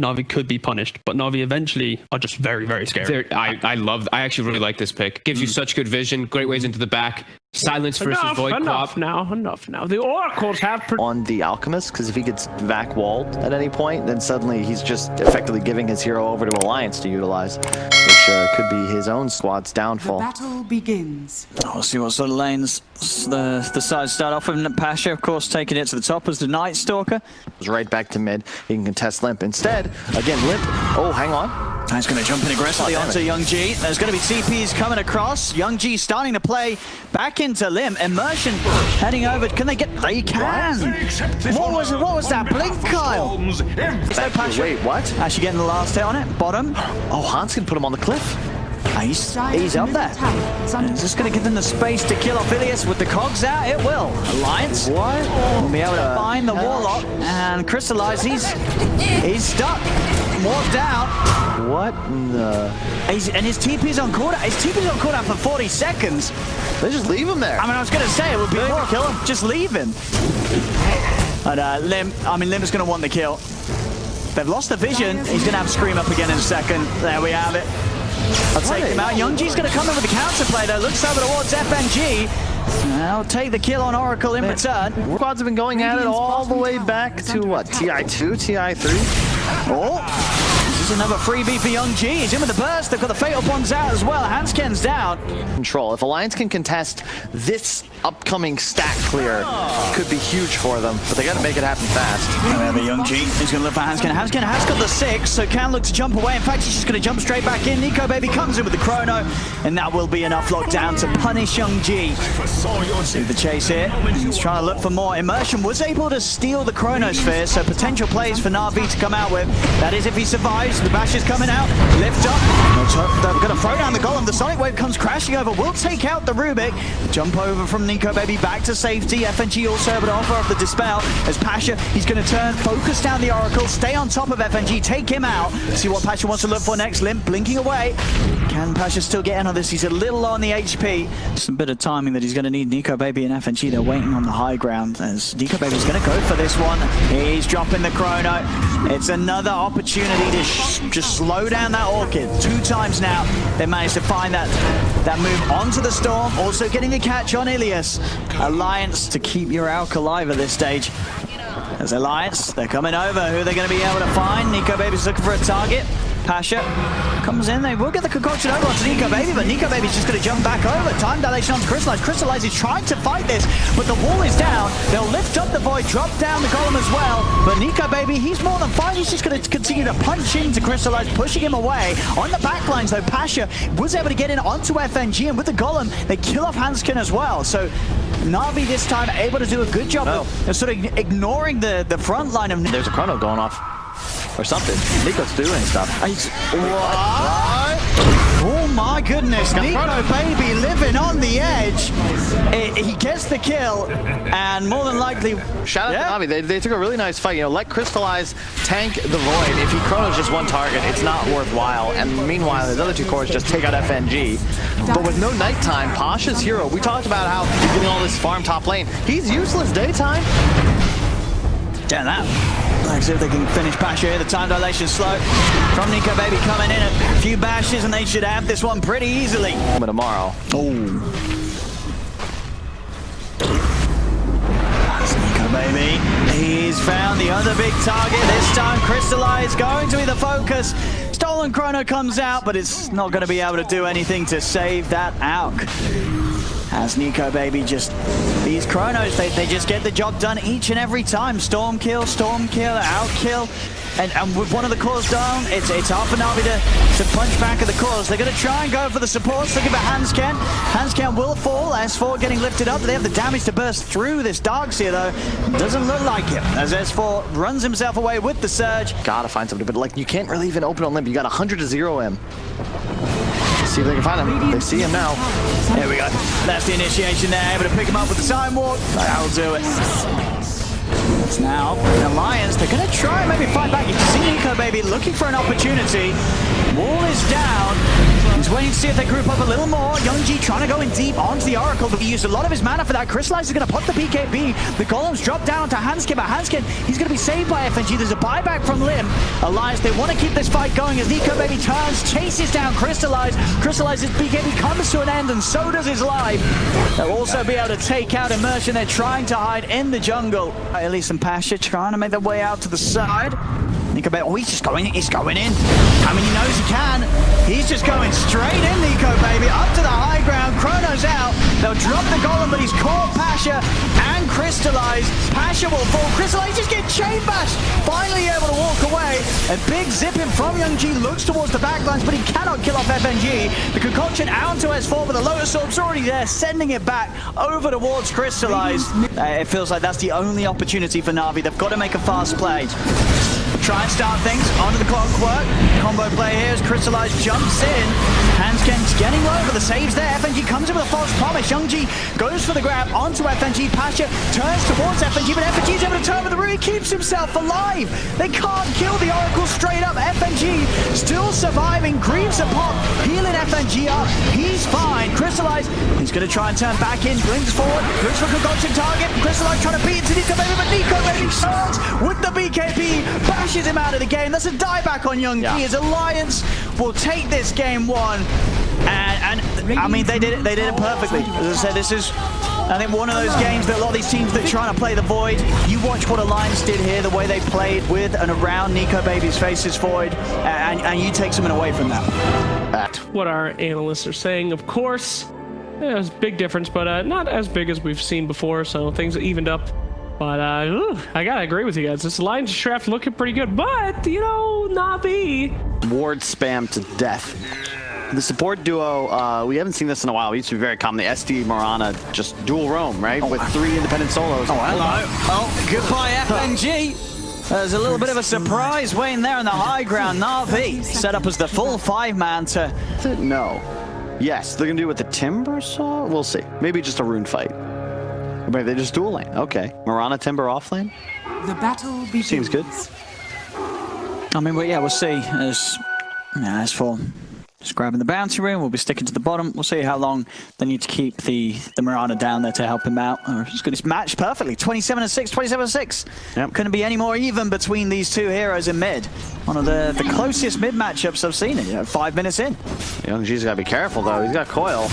Navi could be punished, but Navi eventually are just very, very scary. I actually really like this pick. Gives you such good vision, great ways into the back. Silence versus Void enough now. The Oracles have... on the Alchemist, because if he gets vac walled at any point, then suddenly he's just effectively giving his hero over to Alliance to utilize, which could be his own squad's downfall. The battle begins. We'll see what sort of lanes the sides start off with. Pasha, of course, taking it to the top as the Night Stalker. Goes right back to mid. He can contest Limp. Instead, again, Limp. Oh, hang on. He's going to jump in aggressively onto Young G. There's going to be TPs coming across. Young G starting to play back into Limp. Immersion heading over. Can they get... They can! What was that blink, Kyle? Wait, what? Actually getting the last hit on it. Bottom. Oh, Hans can put him on the cliff. He's up there. Is this going to give them the space to kill off Ilias with the cogs out? It will. Alliance will be able to find the Warlock and crystallize. He's stuck. Walked out. What in the... And his TP's on cooldown. His TP's on cooldown for 40 seconds. They just leave him there. I mean, I was going to say it would be more kill him. Just leave him. But Limp's going to want the kill. They've lost the vision. He's going to have Scream up again in a second. There we have it. I'll take him out. Young G's going to come in with the counterplay though. Looks over towards FNG. I'll take the kill on Oracle in return. Squads have been going at it all the way back to what? TI2, TI3? Oh, this is another freebie for Young G. He's in with the burst. They've got the Fatal Bonds out as well. Hansken's down. Control. If Alliance can contest this upcoming stack clear, could be huge for them, but they got to make it happen fast. We have a Young G. He's going to look for Hansken. Hansken has got the 6, so can look to jump away. In fact, he's just going to jump straight back in. Nico Baby comes in with the chrono, and that will be enough lockdown to punish Young G. See the chase here. He's trying to look for more. Immersion was able to steal the chronosphere, so potential plays for Navi to come out with. That is if he survives. The bash is coming out. Lift up. They're going to throw down the golem. The Sonic Wave comes crashing over. Will take out the Rubik. Jump over from Nico Baby back to safety. FNG also able to offer up the Dispel. As Pasha, he's going to turn, focus down the Oracle, stay on top of FNG, take him out. See what Pasha wants to look for next. Limp blinking away. Can Pasha still get in on this? He's a little low on the HP. Some bit of timing that he's going to need. Nico Baby and FNG, they're waiting on the high ground as Nico Baby's going to go for this one. He's dropping the chrono. It's another opportunity to just slow down that Orchid. 2 times now they managed to find that move onto the Storm, also getting a catch on Ilias. Alliance to keep your Alk alive at this stage. As Alliance, they're coming over. Who are they going to be able to find? Nico Baby's looking for a target. Pasha comes in. They will get the concoction over onto Nico Baby, but Nico Baby's just going to jump back over. Time dilation on Crystallize. Crystallize is trying to fight this, but the wall is down. They'll lift up the Void, drop down the Golem as well. But Nico Baby, he's more than fine. He's just going to continue to punch into Crystallize, pushing him away. On the backlines, though, Pasha was able to get in onto FNG, and with the Golem, they kill off Hansken as well. So Navi this time able to do a good job of sort of ignoring the front line of... There's a chrono going off. Or something. Nico's doing stuff. What? Oh my goodness, Nico Baby living on the edge. He gets the kill, and more than likely... Shout out to Navi, they took a really nice fight. You know, let Crystallize tank the Void. If he chronos just one target, it's not worthwhile. And meanwhile, his other 2 cores just take out FNG. But with no nighttime, Pasha's hero, we talked about how he's getting all this farm top lane. He's useless daytime. Damn that. Let's see if they can finish Pasha here. The time dilation slow from Nico Baby coming in. A few bashes and they should have this one pretty easily. Tomorrow. Oh. That's Nico Baby. He's found the other big target. This time Crystallize going to be the focus. Stolen Chrono comes out, but it's not going to be able to do anything to save that Alk. As Nico Baby just, these chronos, they just get the job done each and every time. Storm kill, out kill. And with one of the cores down, it's hard for Navi to punch back at the cores. They're going to try and go for the supports, looking for Hansken. Hansken will fall, S4 getting lifted up. They have the damage to burst through this Darkseer though. Doesn't look like it, as S4 runs himself away with the Surge. Gotta find somebody, but like you can't really even open on Limp. You got 100 to 0 him. See if they can find him. They see him now. There we go. That's the initiation there. Able to pick him up with the Time Walk. That'll do it. It's now an Alliance. They're going to try and maybe fight back. You can see Nico Baby looking for an opportunity. Wall is down. He's waiting to see if they group up a little more. Young FNG trying to go in deep onto the Oracle, but he used a lot of his mana for that. Crystallize is going to put the BKB. The Golems drop down to Hanskin, but Hanskin, he's going to be saved by FNG. There's a buyback from Lim. Alliance, they want to keep this fight going as Nico Baby turns, chases down Crystallize. Crystallize's BKB comes to an end, and so does his life. They'll also be able to take out Immersion. They're trying to hide in the jungle. Elise and Pasha trying to make their way out to the side. Nico Baby, oh, he's going in. I mean, he knows he can. He's just going straight in, Nico Baby, up to the high ground. Chrono's out. They'll drop the Golem, but he's caught Pasha and Crystallize. Pasha will fall. Crystallize just get chain bashed. Finally able to walk away. A big zipping from Youngji, looks towards the backlines, but he cannot kill off FNG. The concoction out to S4, but the Lotus Orb's already there, sending it back over towards Crystallize. It feels like that's the only opportunity for Navi. They've got to make a fast play. Try and start things onto the clockwork. Combo play here as Crystallize jumps in. Hansken's getting low, but the save's there. FNG comes in with a false promise. Youngji goes for the grab onto FNG. Pasha turns towards FNG, but FNG's able to turn with the root. He keeps himself alive. They can't kill the Oracle straight up. FNG still surviving. Grieves a pop, healing FNG up. He's fine. Crystallize, he's going to try and turn back in. Blinks forward, looks for a concoction target. Crystallize trying to beat into Nico Baby, but Nico Baby starts with the BKB. Bashes him out of the game. That's a dieback on Youngji. His Alliance will take this game one. And I mean, they did it perfectly. As I said, this is, I think, one of those games that a lot of these teams that are trying to play the Void, you watch what Alliance did here, the way they played with and around Nico Baby's Faces Void, and you take something away from that. What our analysts are saying, of course. Yeah, it's a big difference, but not as big as we've seen before, so things evened up. But I gotta agree with you guys. This Alliance draft looking pretty good, but, you know, Navi. Ward spam to death. The support duo, we haven't seen this in a while. It used to be very common. The SD Mirana just dual roam, right? With 3 independent solos. Oh, hello. Oh, goodbye, FNG. There's a little bit of a surprise waiting there on the high ground. Navi set up as the full 5-man to... No. Yes, they're going to do it with the Timber Saw? We'll see. Maybe just a rune fight. Maybe they're just dual lane. Okay. Mirana Timber off lane? The battle begins. Seems good. I mean, yeah, we'll see. As for just grabbing the bounty rune, we'll be sticking to the bottom. We'll see how long they need to keep the Mirana down there to help him out. It's good. It's matched perfectly. 27-6, 27-6. Yep. Couldn't be any more even between these two heroes in mid. One of the closest mid matchups I've seen in, 5 minutes in. Youngji's got to be careful, though. He's got coil.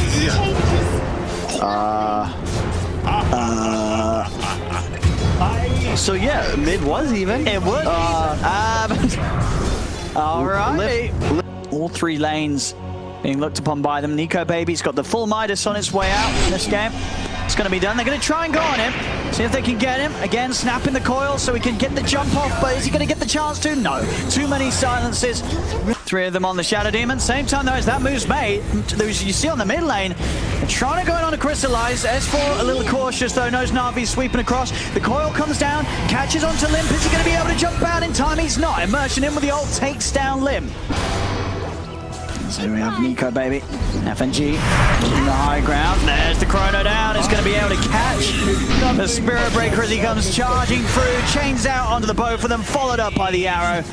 So yeah, mid was even. It would. All right. All 3 lanes being looked upon by them. Nico Baby's got the full Midas on its way out in this game. It's going to be done. They're going to try and go on him. See if they can get him. Again, snapping the coil so he can get the jump off, but is he going to get the chance to? No. Too many silences. 3 of them on the Shadow Demon. Same time, though, as that move's made, you see on the mid lane, they're trying to go in on a Crystallize. S4 a little cautious, though, knows Navi sweeping across. The coil comes down, catches onto Limp. Is he going to be able to jump out in time? He's not. Immersion in with the ult, takes down Limp. So we have Nico Baby, FNG in the high ground. There's the Chrono down. It's going to be able to catch the Spirit Breaker as he comes charging through. Chains out onto the bow for them, followed up by the arrow.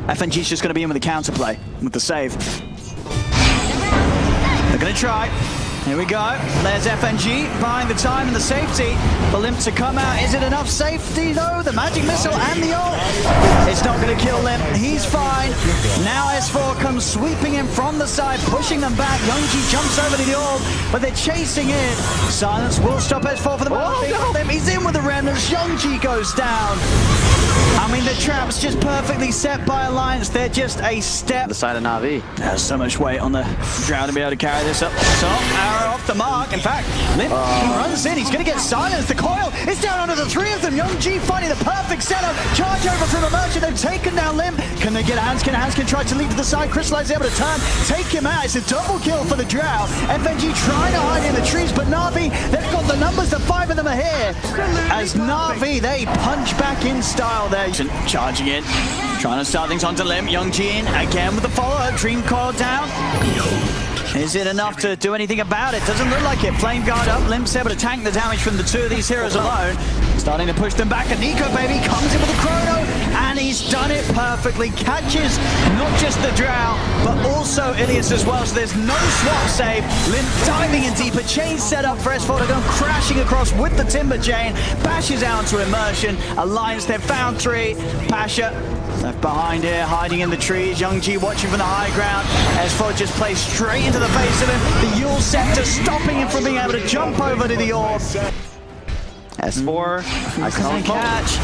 FNG's just going to be in with the counterplay, with the save. They're going to try. Here we go. There's FNG buying the time and the safety for Limp to come out. Is it enough safety, though? The magic missile and the ult. It's not going to kill Limp. He's fine. Now S4 comes sweeping in from the side, pushing them back. Youngji jumps over to the ult, but they're chasing in. Silence will stop S4 for the moment. Limp, he's in with the remnants. Youngji goes down. I mean, the trap's just perfectly set by Alliance. They're just a step. The side of Navi. There's so much weight on the ground to be able to carry this up. So, arrow off the mark. In fact, Limp runs in. He's going to get silenced. The coil is down under the 3 of them. Youngji finding the perfect setup. Charge over from Immersion. They've taken down Limp. Can they get Hanskin? Hanskin tried to leap to the side. Crystallize able to turn. Take him out. It's a double kill for the Drow. FNG trying to hide in the trees, but Navi, they've got the numbers. The 5 of them are here. As Navi, they punch back in style there. Charging in. Trying to start things onto Limp. Youngji in again with the follow-up. Dream coil down. Is it enough to do anything about it? Doesn't look like it. Flame guard up. Limp's able to tank the damage from the 2 of these heroes alone. Starting to push them back. And Nico Baby comes in with the Chrono. And and he's done it perfectly. Catches not just the Drow, but also Ilias as well, so there's no swap save. Limp diving in deeper, chain set up for S4 to go crashing across with the Timber Chain, bashes out into Immersion. Alliance, they've found 3. Pasha left behind here, hiding in the trees. Young G watching from the high ground. S4 just plays straight into the face of him. The Yule Scepter stopping him from being able to jump over to the orb. S4, nice catch.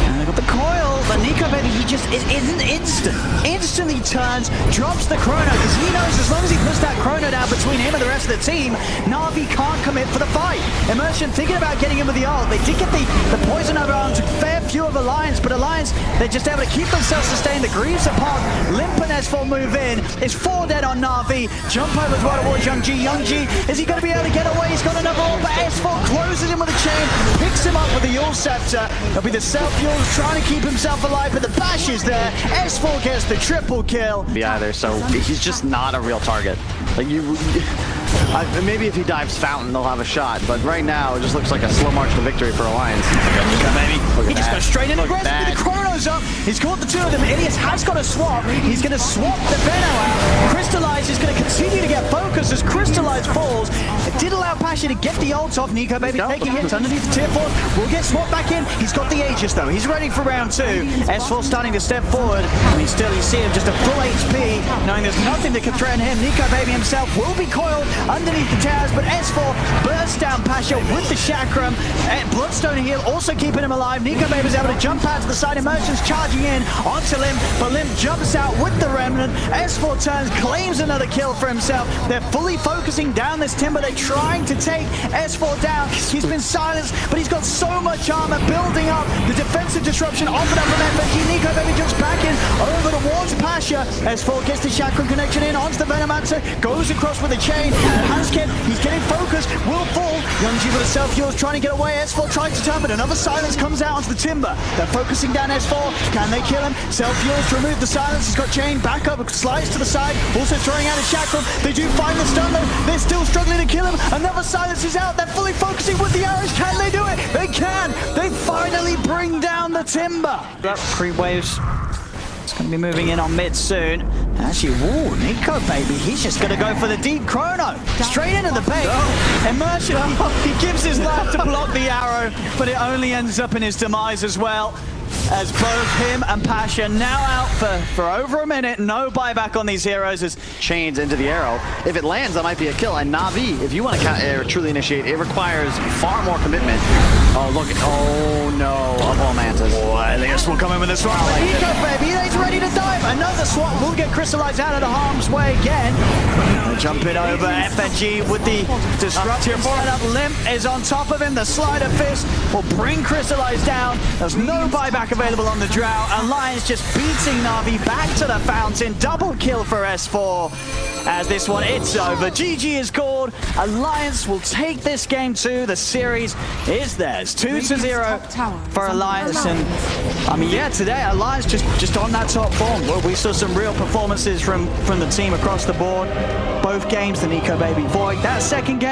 And they got the coil, but Nico Baby, he just is an instant. Instantly turns, drops the chrono, because he knows as long as he puts that chrono down between him and the rest of the team, Navi can't commit for the fight. Immersion thinking about getting him with the ult. They did get the poison over onto fair few of Alliance, but Alliance, they're just able to keep themselves sustained. The Greaves upon Limp and S4 move in. It's 4 dead on Navi. Jump over as well towards Young G. Young G, is he going to be able to get away? He's got another ult, but S4 closes him with a chain, picks him up with the Yule Scepter. It'll be the self-Yules trying to keep himself alive, but the bash is there. S4 gets the triple kill. be either, so he's just not a real target. Like maybe if he dives Fountain, they'll have a shot, but right now it just looks like a slow march to victory for Alliance. He just goes straight in aggressive with the chronos up. He's caught the 2 of them. Ilias has got a swap. He's going to swap the Venom out. Crystallize is going to continue to get focus as Crystallize falls. It did allow Pasha to get the ult off. Nico Baby taking hits underneath the tier 4. Will get swapped back in. He's got the Aegis though. He's ready for round 2. S4 starting to step forward. And you see him just a full HP, knowing there's nothing that can threaten him. Nico Baby himself will be coiled underneath the towers, but S4 bursts down Pasha with the Chakram. Bloodstone heal also keeping him alive. Nico Baby's able to jump out to the side. Immersion's charging in onto Limp, but Limp jumps out with the Remnant. S4 turns, claims another kill for himself. They're fully focusing down this Timber. They're trying to take S4 down. He's been silenced, but he's got so much armor building up. The defensive disruption offered up from FNG. Nico Baby jumps back in over towards Pasha. S4 gets the Chakram connection in onto the Venomancer, goes across with a chain. Hanskin, he's getting focused, will fall. Young G with a self-Yules trying to get away. S4 trying to turn, but another silence comes out onto the Timber. They're focusing down S4. Can they kill him? Self-Yules to remove the silence. He's got chain back up, slides to the side, also throwing out a Chakram. They do find the stun though. They're still struggling to kill him. Another silence is out. They're fully focusing with the arrows. Can they do it? They can. They finally bring down the Timber. That pre-waves. It's going to be moving in on mid soon. Actually, whoa, Nico Baby, he's just going to go for the deep chrono. Straight into the bait. Immersion, he gives his life to block the arrow, but it only ends up in his demise as well. As both him and Pasha now out for over a minute. No buyback on these heroes as chains into the arrow. If it lands, that might be a kill. And Navi, if you want to truly initiate, it requires far more commitment. Oh, look. Oh, no. Of all mantas. Boy, Ilias will come in with a swap. Nico Baby, he's ready to dive. Another swap will get Crystallized out of the harm's way again. Jump it over. FNG with the disruptive setup. Limp is on top of him. The Slider Fist will bring Crystallized down. There's no buyback available on the Drow. Alliance just beating Navi back to the fountain. Double kill for S4. As this one, it's over. GG is called. Alliance will take this game too. The series is theirs. 2-0 for Alliance. And I mean, yeah, today Alliance just on that top form. Well, we saw some real performances from the team across the board. Both games, the Nico Baby Void. That second game.